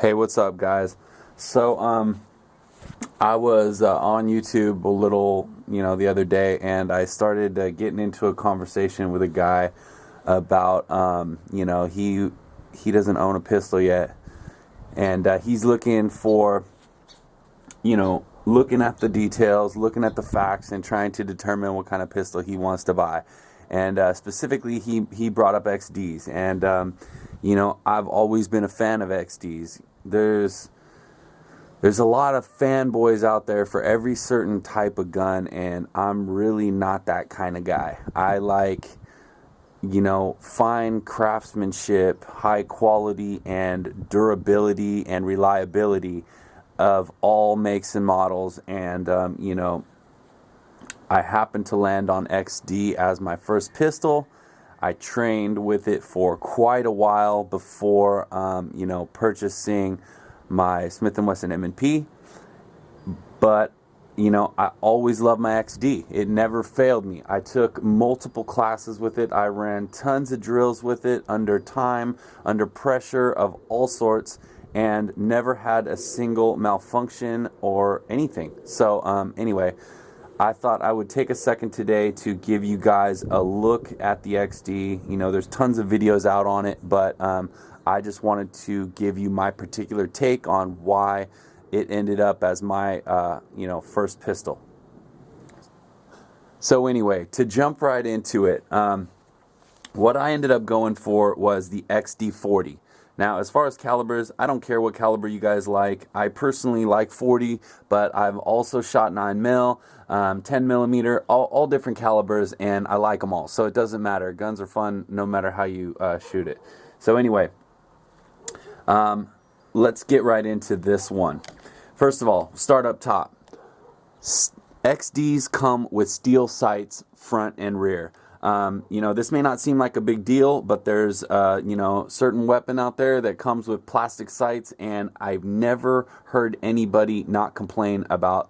Hey, what's up, guys? So, I was on YouTube a little, the other day, and I started getting into a conversation with a guy about, he doesn't own a pistol yet, and he's looking for, looking at the details, looking at the facts, and trying to determine what kind of pistol he wants to buy. And specifically, he brought up XDs, and I've always been a fan of XDs. There's a lot of fanboys out there for every certain type of gun, and I'm really not that kind of guy. I like, fine craftsmanship, high quality, and durability and reliability of all makes and models. And, I happened to land on XD as my first pistol. I trained with it for quite a while before, purchasing my Smith & Wesson M&P. But, I always loved my XD. It never failed me. I took multiple classes with it. I ran tons of drills with it under time, under pressure of all sorts, and never had a single malfunction or anything. So, anyway, I thought I would take a second today to give you guys a look at the XD. There's tons of videos out on it, but I just wanted to give you my particular take on why it ended up as my, first pistol. So anyway, to jump right into it, what I ended up going for was the XD-40. Now, as far as calibers, I don't care what caliber you guys like. I personally like 40, but I've also shot 9mm, 10mm, all different calibers, and I like them all. So it doesn't matter. Guns are fun no matter how you shoot it. So anyway, let's get right into this one. First of all, start up top. XDs come with steel sights front and rear. This may not seem like a big deal, but there's, certain weapon out there that comes with plastic sights, and I've never heard anybody not complain about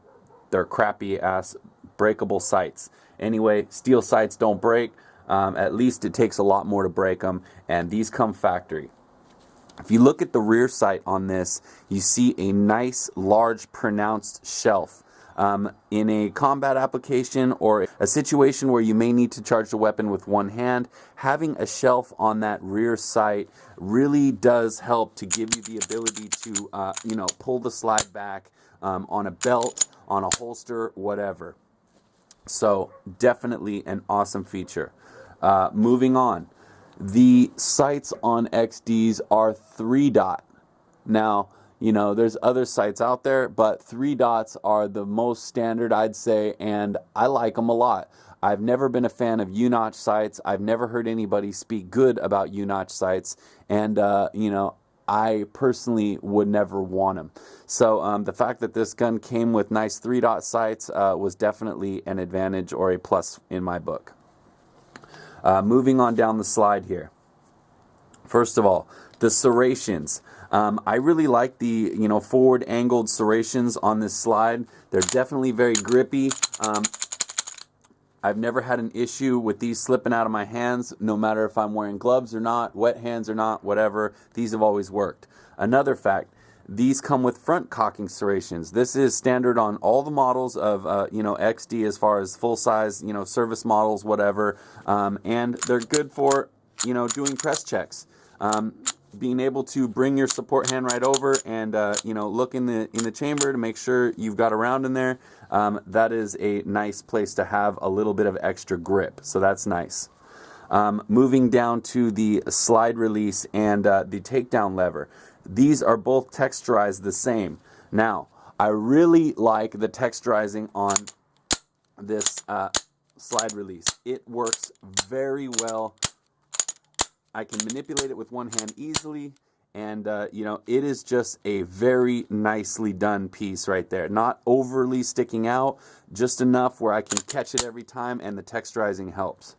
their crappy ass breakable sights. Anyway, steel sights don't break. At least it takes a lot more to break them, and these come factory. If you look at the rear sight on this, you see a nice, large, pronounced shelf. In a combat application or a situation where you may need to charge the weapon with one hand, having a shelf on that rear sight really does help to give you the ability to, pull the slide back on a belt, on a holster, whatever. So definitely an awesome feature. Moving on, the sights on XDs are 3-dot. Now, there's other sights out there, but 3 dots are the most standard, I'd say, and I like them a lot. I've never been a fan of U-notch sights. I've never heard anybody speak good about U-notch sights, and, I personally would never want them. So the fact that this gun came with nice 3-dot sights was definitely an advantage or a plus in my book. Moving on down the slide here. First of all, the serrations. I really like the forward angled serrations on this slide. They're definitely very grippy. I've never had an issue with these slipping out of my hands, no matter if I'm wearing gloves or not, wet hands or not, whatever. These have always worked. Another fact, these come with front cocking serrations. This is standard on all the models of XD as far as full size, service models, whatever. And they're good for doing press checks. Being able to bring your support hand right over and look in the chamber to make sure you've got a round in there. That is a nice place to have a little bit of extra grip, so that's nice. Moving down to the slide release and the takedown lever. These are both texturized the same. Now, I really like the texturizing on this slide release. It works very well. I can manipulate it with one hand easily, and it is just a very nicely done piece right there. Not overly sticking out, just enough where I can catch it every time, and the texturizing helps.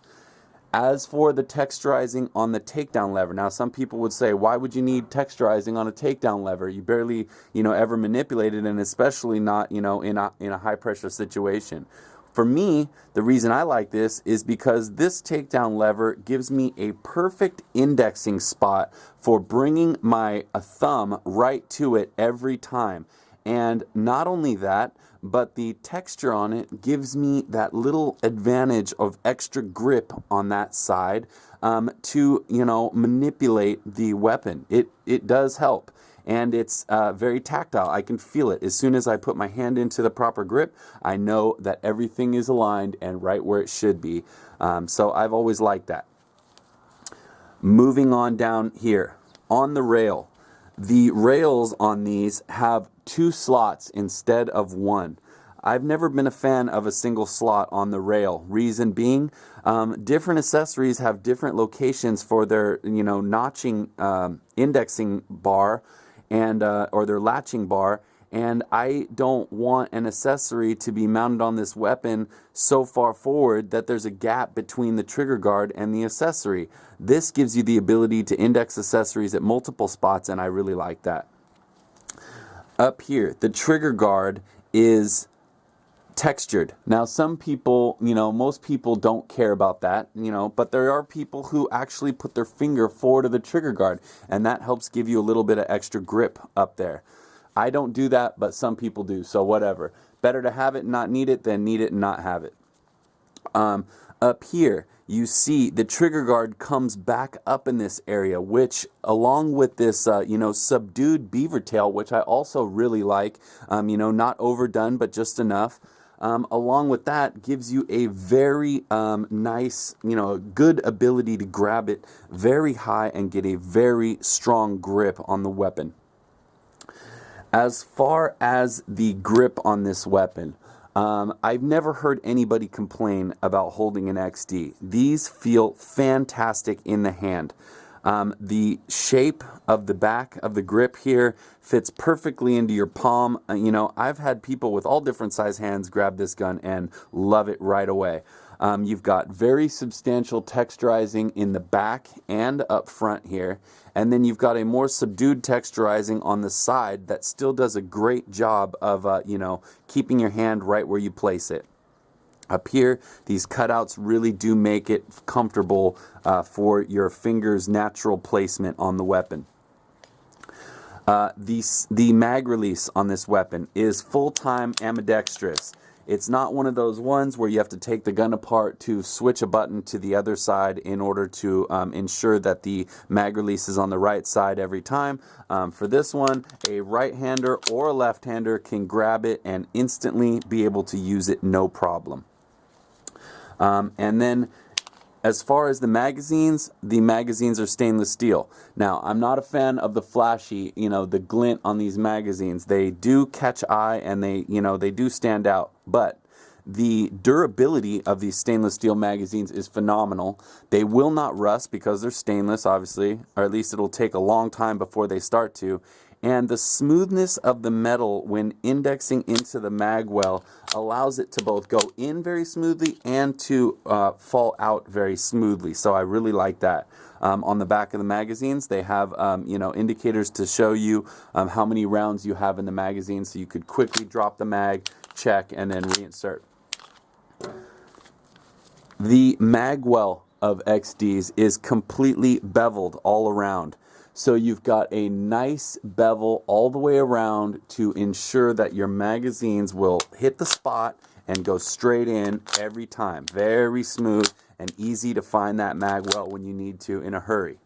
As for the texturizing on the takedown lever, now some people would say, why would you need texturizing on a takedown lever? You barely, ever manipulate it, and especially not, in a high pressure situation. For me, the reason I like this is because this takedown lever gives me a perfect indexing spot for bringing my thumb right to it every time. And not only that, but the texture on it gives me that little advantage of extra grip on that side to, manipulate the weapon. It does help. And it's very tactile. I can feel it. As soon as I put my hand into the proper grip, I know that everything is aligned and right where it should be. So I've always liked that. Moving on down here, on the rail. The rails on these have 2 slots instead of 1. I've never been a fan of a single slot on the rail. Reason being, different accessories have different locations for their, notching, indexing bar and or their latching bar, and I don't want an accessory to be mounted on this weapon so far forward that there's a gap between the trigger guard and the accessory. This gives you the ability to index accessories at multiple spots, and I really like that. Up here, the trigger guard is textured. Now, some people, most people don't care about that, but there are people who actually put their finger forward of the trigger guard, and that helps give you a little bit of extra grip up there. I don't do that, but some people do, so whatever. Better to have it and not need it than need it and not have it. Up here, you see the trigger guard comes back up in this area, which along with this, subdued beaver tail, which I also really like, not overdone, but just enough. Along with that, gives you a very nice, good ability to grab it very high and get a very strong grip on the weapon. As far as the grip on this weapon, I've never heard anybody complain about holding an XD. These feel fantastic in the hand. The shape of the back of the grip here fits perfectly into your palm. I've had people with all different size hands grab this gun and love it right away. You've got very substantial texturizing in the back and up front here. And then you've got a more subdued texturizing on the side that still does a great job of, keeping your hand right where you place it. Up here, these cutouts really do make it comfortable for your finger's natural placement on the weapon. The mag release on this weapon is full-time ambidextrous. It's not one of those ones where you have to take the gun apart to switch a button to the other side in order to ensure that the mag release is on the right side every time. For this one, a right-hander or a left-hander can grab it and instantly be able to use it no problem. And then as far as the magazines are stainless steel. Now, I'm not a fan of the flashy, the glint on these magazines. They do catch eye and they do stand out, but the durability of these stainless steel magazines is phenomenal. They will not rust because they're stainless, obviously, or at least it'll take a long time before they start to. And the smoothness of the metal when indexing into the mag well allows it to both go in very smoothly and to fall out very smoothly. So I really like that. On the back of the magazines, they have indicators to show you how many rounds you have in the magazine, so you could quickly drop the mag, check, and then reinsert. The mag well of XDs is completely beveled all around. So you've got a nice bevel all the way around to ensure that your magazines will hit the spot and go straight in every time. Very smooth and easy to find that mag well when you need to in a hurry.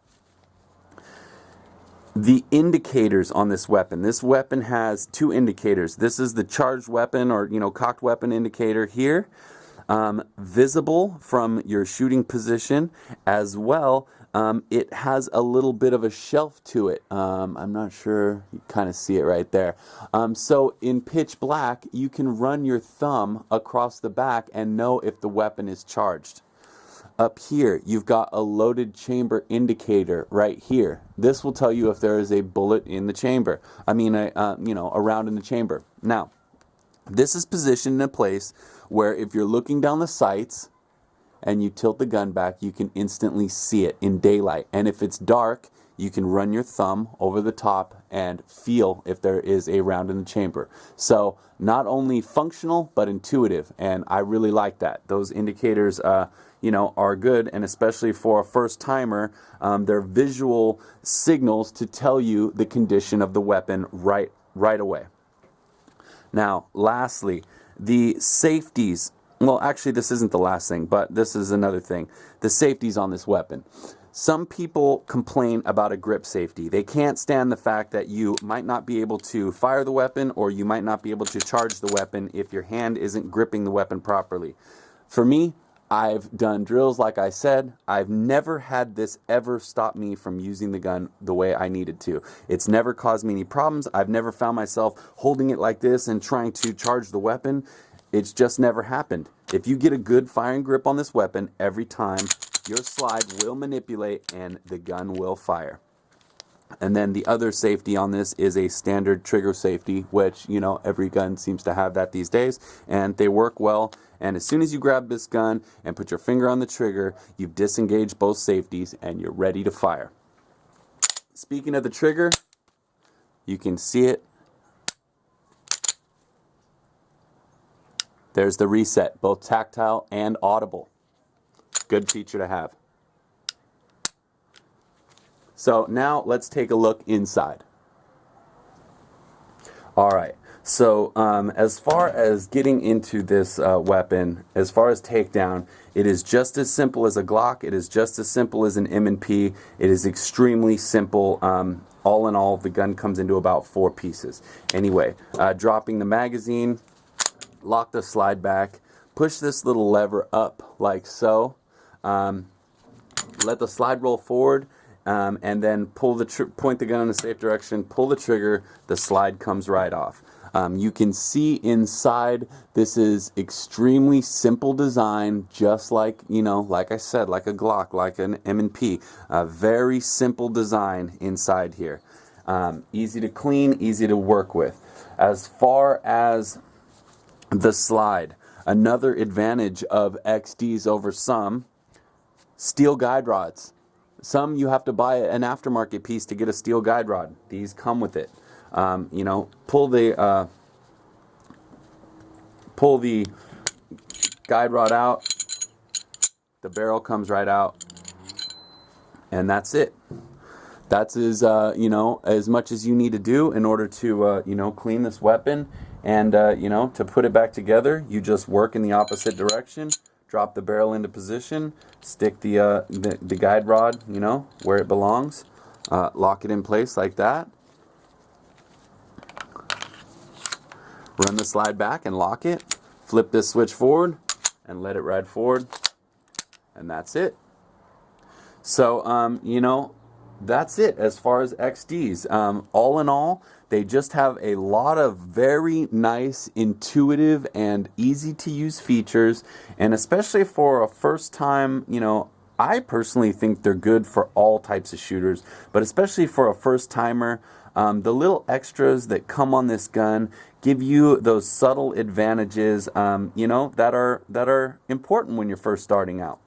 The indicators on this weapon has 2 indicators. This is the charged weapon or cocked weapon indicator here, visible from your shooting position as well. It has a little bit of a shelf to it. I'm not sure, you kind of see it right there. So in pitch black, you can run your thumb across the back and know if the weapon is charged. Up here, you've got a loaded chamber indicator right here. This will tell you if there is a bullet in the chamber. A round in the chamber. Now, this is positioned in a place where if you're looking down the sights, and you tilt the gun back, you can instantly see it in daylight. And if it's dark, you can run your thumb over the top and feel if there is a round in the chamber. So not only functional, but intuitive, and I really like that. Those indicators, are good, and especially for a first timer, they're visual signals to tell you the condition of the weapon right away. Now, lastly, the safeties. Well, actually, this isn't the last thing, but this is another thing. The safeties on this weapon. Some people complain about a grip safety. They can't stand the fact that you might not be able to fire the weapon, or you might not be able to charge the weapon if your hand isn't gripping the weapon properly. For me, I've done drills like I said. I've never had this ever stop me from using the gun the way I needed to. It's never caused me any problems. I've never found myself holding it like this and trying to charge the weapon. It's just never happened. If you get a good firing grip on this weapon, every time your slide will manipulate and the gun will fire. And then the other safety on this is a standard trigger safety, which, every gun seems to have that these days, and they work well. And as soon as you grab this gun and put your finger on the trigger, you've disengaged both safeties and you're ready to fire. Speaking of the trigger, you can see it. There's the reset, both tactile and audible. Good feature to have. So now let's take a look inside. All right. So as far as getting into this weapon, as far as takedown, it is just as simple as a Glock. It is just as simple as an M&P. It is extremely simple. All in all, the gun comes into about 4 pieces. Anyway, dropping the magazine, lock the slide back, push this little lever up like so, let the slide roll forward, and then point the gun in a safe direction, pull the trigger, the slide comes right off. You can see inside, this is extremely simple design, just like, like I said, like a Glock, like an M&P. Very simple design inside here. Easy to clean, easy to work with. As far as the slide, another advantage of XDs over some, steel guide rods. Some you have to buy an aftermarket piece to get a steel guide rod. These come with it. Pull the guide rod out, the barrel comes right out, and that's it. That's as much as you need to do in order to clean this weapon, and to put it back together. You just work in the opposite direction, drop the barrel into position, stick the guide rod where it belongs, lock it in place like that. Run the slide back and lock it. Flip this switch forward and let it ride forward. And that's it. So, that's it as far as XDs. All in all, they just have a lot of very nice, intuitive, and easy to use features. And especially for a first time, I personally think they're good for all types of shooters, but especially for a first timer, the little extras that come on this gun give you those subtle advantages, that are important when you're first starting out.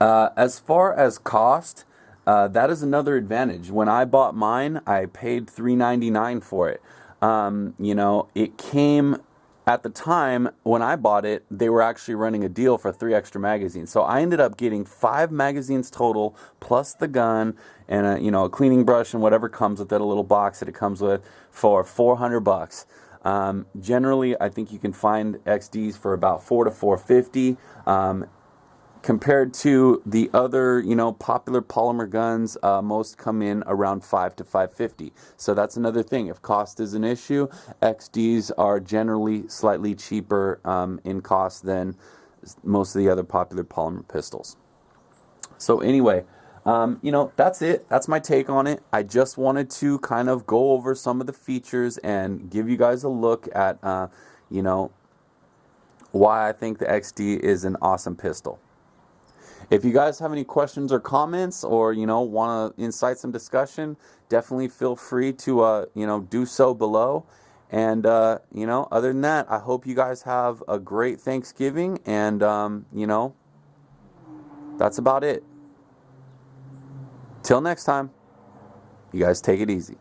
As far as cost, that is another advantage. When I bought mine, I paid $399 for it. It came at the time when I bought it, they were actually running a deal for 3 extra magazines. So I ended up getting 5 magazines total, plus the gun and a cleaning brush and whatever comes with it, a little box that it comes with, for $400. Generally, I think you can find XDs for about $400 to $450. Compared to the other, popular polymer guns, most come in around $500 to $550. So that's another thing. If cost is an issue, XDs are generally slightly cheaper in cost than most of the other popular polymer pistols. So anyway, that's it. That's my take on it. I just wanted to kind of go over some of the features and give you guys a look at, why I think the XD is an awesome pistol. If you guys have any questions or comments, or want to incite some discussion, definitely feel free to do so below. And other than that, I hope you guys have a great Thanksgiving, and that's about it. Till next time, you guys take it easy.